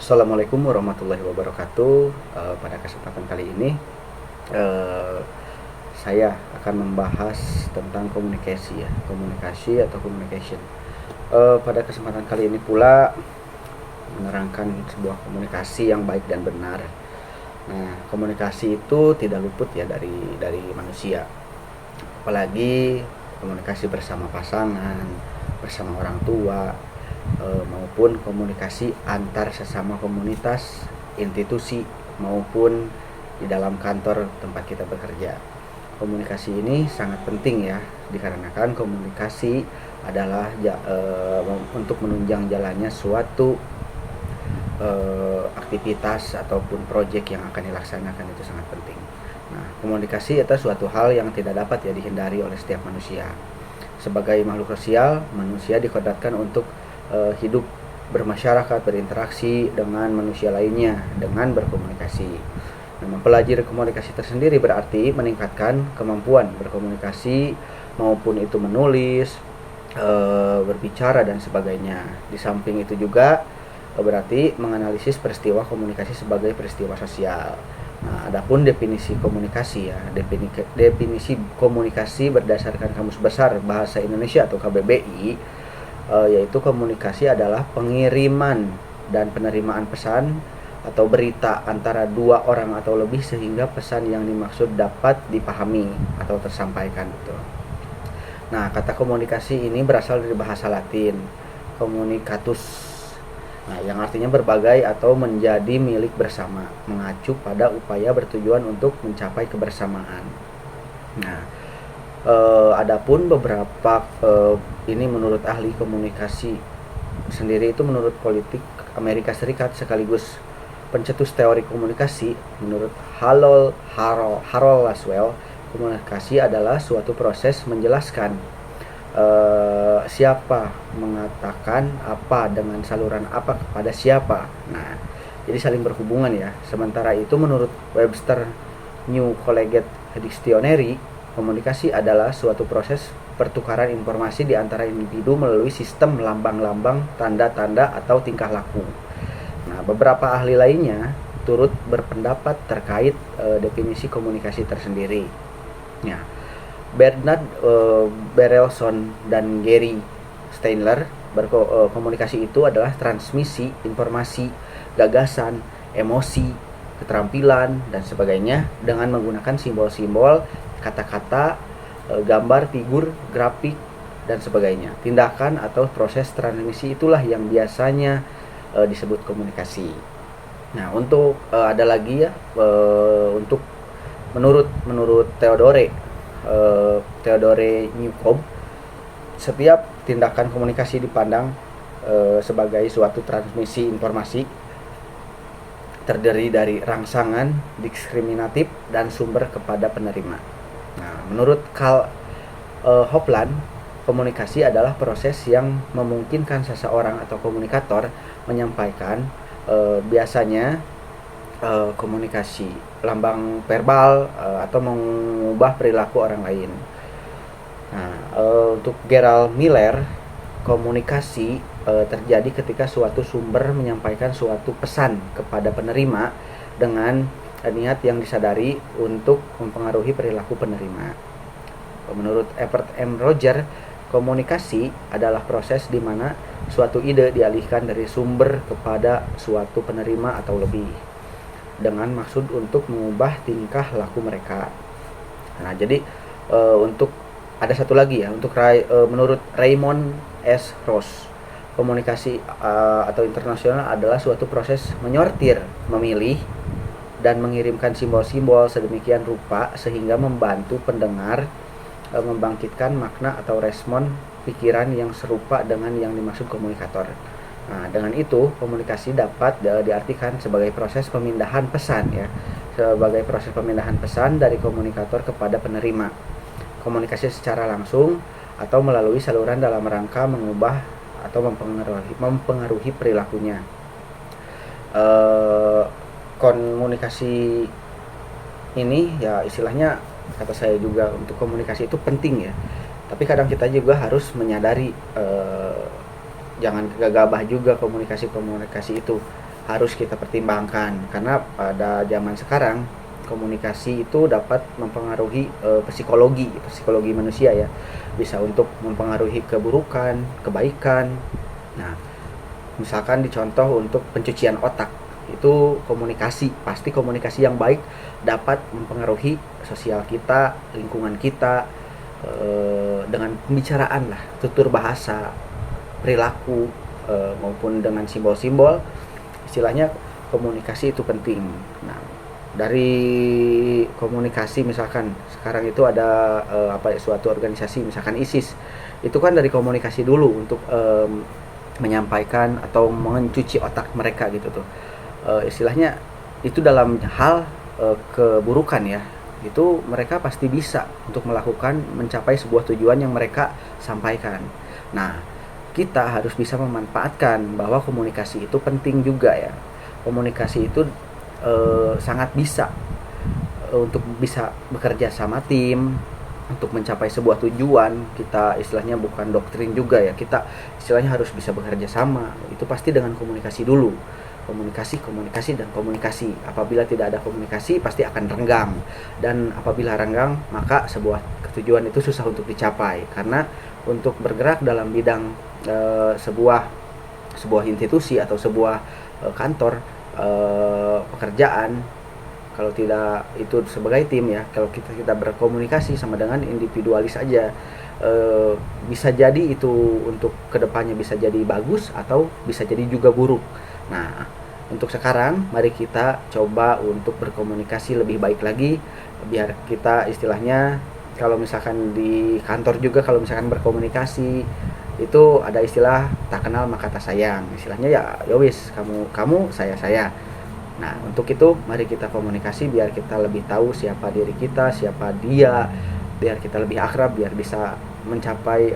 Assalamualaikum warahmatullahi wabarakatuh. Pada kesempatan kali ini eh, saya akan membahas tentang komunikasi ya, komunikasi atau communication. Pada kesempatan kali ini pula menerangkan sebuah komunikasi yang baik dan benar. Nah, komunikasi itu tidak luput ya dari manusia. Apalagi komunikasi bersama pasangan, bersama orang tua, maupun komunikasi antar sesama komunitas, institusi, maupun di dalam kantor tempat kita bekerja. Komunikasi ini sangat penting ya, dikarenakan komunikasi adalah untuk menunjang jalannya suatu aktivitas ataupun proyek yang akan dilaksanakan itu sangat penting. Nah, komunikasi itu suatu hal yang tidak dapat ya dihindari oleh setiap manusia. Sebagai makhluk sosial, manusia dikodratkan untuk hidup bermasyarakat, berinteraksi dengan manusia lainnya dengan berkomunikasi. Nah, mempelajari komunikasi tersendiri berarti meningkatkan kemampuan berkomunikasi maupun itu menulis, berbicara dan sebagainya. Di samping itu juga berarti menganalisis peristiwa komunikasi sebagai peristiwa sosial. Nah, adapun definisi komunikasi ya, definisi komunikasi berdasarkan Kamus Besar Bahasa Indonesia atau KBBI, yaitu komunikasi adalah pengiriman dan penerimaan pesan atau berita antara dua orang atau lebih sehingga pesan yang dimaksud dapat dipahami atau tersampaikan gitu. Nah, kata komunikasi ini berasal dari bahasa Latin communicatus. Nah, yang artinya berbagai atau menjadi milik bersama, mengacu pada upaya bertujuan untuk mencapai kebersamaan. Nah, adapun beberapa ini menurut ahli komunikasi sendiri itu menurut politik Amerika Serikat sekaligus pencetus teori komunikasi, menurut Harold Laswell, komunikasi adalah suatu proses menjelaskan siapa mengatakan apa dengan saluran apa kepada siapa. Nah, jadi saling berhubungan ya. Sementara itu menurut Webster New Collegiate Dictionary, komunikasi adalah suatu proses pertukaran informasi di antara individu melalui sistem lambang-lambang, tanda-tanda atau tingkah laku. Nah, beberapa ahli lainnya turut berpendapat terkait definisi komunikasi tersendiri. Nah, Bernard Berelson dan Gary Steiner komunikasi itu adalah transmisi informasi, gagasan, emosi, keterampilan dan sebagainya dengan menggunakan simbol-simbol, kata-kata, gambar, figur, grafik dan sebagainya. Tindakan atau proses transmisi itulah yang biasanya disebut komunikasi. Nah, untuk ada lagi ya untuk menurut Theodore Newcomb, setiap tindakan komunikasi dipandang sebagai suatu transmisi informasi terdiri dari rangsangan, diskriminatif, dan sumber kepada penerima. Nah, menurut Karl Hopland, komunikasi adalah proses yang memungkinkan seseorang atau komunikator menyampaikan biasanya komunikasi lambang verbal atau mengubah perilaku orang lain. Nah, untuk Gerald Miller, komunikasi terjadi ketika suatu sumber menyampaikan suatu pesan kepada penerima dengan niat yang disadari untuk mempengaruhi perilaku penerima. Menurut Everett M. Roger, komunikasi adalah proses di mana suatu ide dialihkan dari sumber kepada suatu penerima atau lebih, dengan maksud untuk mengubah tingkah laku mereka. Nah, jadi untuk ada satu lagi ya, untuk menurut Raymond S. Ross, komunikasi atau internasional adalah suatu proses menyortir, memilih, dan mengirimkan simbol-simbol sedemikian rupa sehingga membantu pendengar membangkitkan makna atau respon pikiran yang serupa dengan yang dimaksud komunikator. Nah, dengan itu komunikasi dapat diartikan sebagai proses pemindahan pesan ya, sebagai proses pemindahan pesan dari komunikator kepada penerima. Komunikasi secara langsung atau melalui saluran dalam rangka mengubah atau mempengaruhi perilakunya. Komunikasi ini ya istilahnya, kata saya juga, untuk komunikasi itu penting ya. Tapi kadang kita juga harus menyadari jangan gegabah juga komunikasi itu. harus kita pertimbangkan, karena pada zaman sekarang komunikasi itu dapat mempengaruhi psikologi manusia ya, bisa untuk mempengaruhi keburukan, kebaikan. Nah, misalkan dicontoh untuk pencucian otak, itu komunikasi, pasti komunikasi yang baik dapat mempengaruhi sosial kita, lingkungan kita, dengan pembicaraan lah, tutur bahasa, perilaku, maupun dengan simbol-simbol. Istilahnya komunikasi itu penting. Nah, dari komunikasi, misalkan sekarang itu ada suatu organisasi, misalkan ISIS, itu kan dari komunikasi dulu untuk menyampaikan atau mencuci otak mereka gitu tuh. Istilahnya itu dalam hal keburukan ya, itu mereka pasti bisa untuk melakukan mencapai sebuah tujuan yang mereka sampaikan. Nah, kita harus bisa memanfaatkan bahwa komunikasi itu penting juga ya. Komunikasi itu sangat bisa untuk bisa bekerja sama tim untuk mencapai sebuah tujuan. Kita istilahnya bukan doktrin juga ya, kita istilahnya harus bisa bekerja sama. Itu pasti dengan komunikasi dulu. Komunikasi dan komunikasi. Apabila tidak ada komunikasi pasti akan renggang, dan apabila renggang maka sebuah tujuan itu susah untuk dicapai. Karena untuk bergerak dalam bidang sebuah institusi atau sebuah kantor, pekerjaan, kalau tidak itu sebagai tim ya, kalau kita berkomunikasi sama dengan individualis aja, bisa jadi itu untuk kedepannya bisa jadi bagus atau bisa jadi juga buruk. Nah, untuk sekarang mari kita coba untuk berkomunikasi lebih baik lagi, biar kita istilahnya kalau misalkan di kantor juga, kalau misalkan berkomunikasi itu ada istilah tak kenal maka tak sayang. Istilahnya ya wis, kamu saya. Nah, untuk itu mari kita komunikasi biar kita lebih tahu siapa diri kita, siapa dia, biar kita lebih akrab, biar bisa mencapai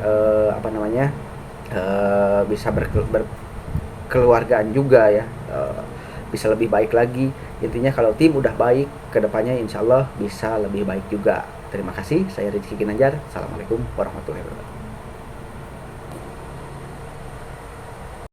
bisa berkeluargaan juga ya, bisa lebih baik lagi. Intinya kalau tim udah baik, kedepannya insya Allah bisa lebih baik juga. Terima kasih, saya Rizky Ginanjar. Assalamualaikum warahmatullahi wabarakatuh.